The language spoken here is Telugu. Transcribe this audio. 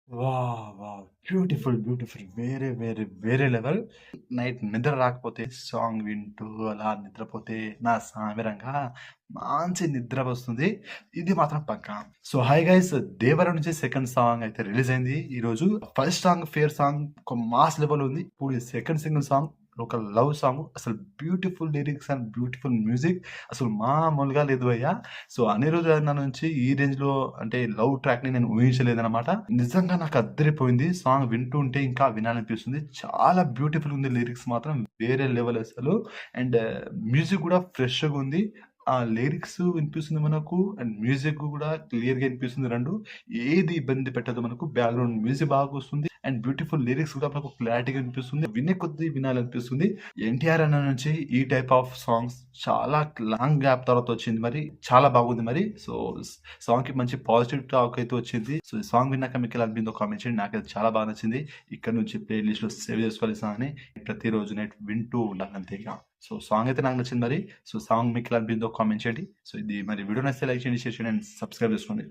వావ్! బ్యూటిఫుల్. బ్యూటిఫుల్. వేరే, వేరే, వేరే లెవెల్. నైట్ నిద్ర రాకపోతే సాంగ్ వింటూ అలా నిద్రపోతే నా సామిరంగా మంచి నిద్ర వస్తుంది. ఇది మాత్రం పక్కా. సో, హాయ్ గైస్, 'దేవర' నుంచి సెకండ్ సాంగ్ అయితే రిలీజ్ అయింది ఈరోజు. ఫస్ట్ సాంగ్ 'ఫేర్' సాంగ్ ఒక మాస్ లెవెల్ ఉంది. ఇప్పుడు ఈ సెకండ్ సింగిల్ సాంగ్ ఒక లవ్ సాంగ్. అసలు beautiful lyrics and beautiful music. అసలు మామూలుగా లేదు భయ్యా. సో, అనిరుద్ అన్న నుంచి ఈ రేంజ్‌లో అంటే లవ్ ట్రాక్‌ని నేను ఊహించలేదనమాట. నిజంగా నాకు అద్దరిపోయింది. సాంగ్ వింటూ ఉంటే ఇంకా వినాలనిపిస్తుంది. చాలా బ్యూటిఫుల్‌గా ఉంది. లిరిక్స్ మాత్రం వేరే లెవెల్ అసలు. అండ్ మ్యూజిక్ గూడా ఫ్రెష్‌గుంది. ఆ లిరిక్స్ వినిపిస్తుంది మనకు. అండ్ మ్యూజిక్ గూడా క్లియర్‌గా వినిపిస్తుంది 2. ఏది ఇబ్బంది పెట్టదు మనకు. బ్యాక్‌గ్రౌండ్ మ్యూజిక్ బాగొస్తుంది. అండ్ బ్యూటిఫుల్ లిరిక్స్ కూడా మనకు క్లారిటీగా వినిపిస్తుంది. వినే కొద్దీ వినాలనిపిస్తుంది. ఎన్టీఆర్ అన్న నుంచి ఈ టైప్ ఆఫ్ సాంగ్స్ చాలా లాంగ్ గ్యాప్ తర్వాత వచ్చింది మరి. చాలా బాగుంది మరి. సో, సాంగ్‌కి మంచి పాజిటివ్ టాక్ అయితే వచ్చింది. సో, ఈ సాంగ్ విన్నాక మీకెలా అనిపిందో కామెంట్ చేయండి. నాకైతే చాలా బాగా నచ్చింది. ఇక్కడ నుంచి ప్లే లిస్ట్‌లో సేవ్ చేసుకోవాలి ఈ సాంగ్‌ని. ప్రతిరోజు నైట్ వింటూ ఉండాలి అంతే ఇక. సో, సాంగ్ అయితే నాకు నచ్చింది మరి. సో, సాంగ్ మీకెలా అనిపిందో కామెంట్ చేయండి. సో, ఇది మరి వీడియో నచ్చితే లైక్ చేయండి, షేర్ చేయండి అండ్ సబ్స్క్రైబ్ చేసుకోండి.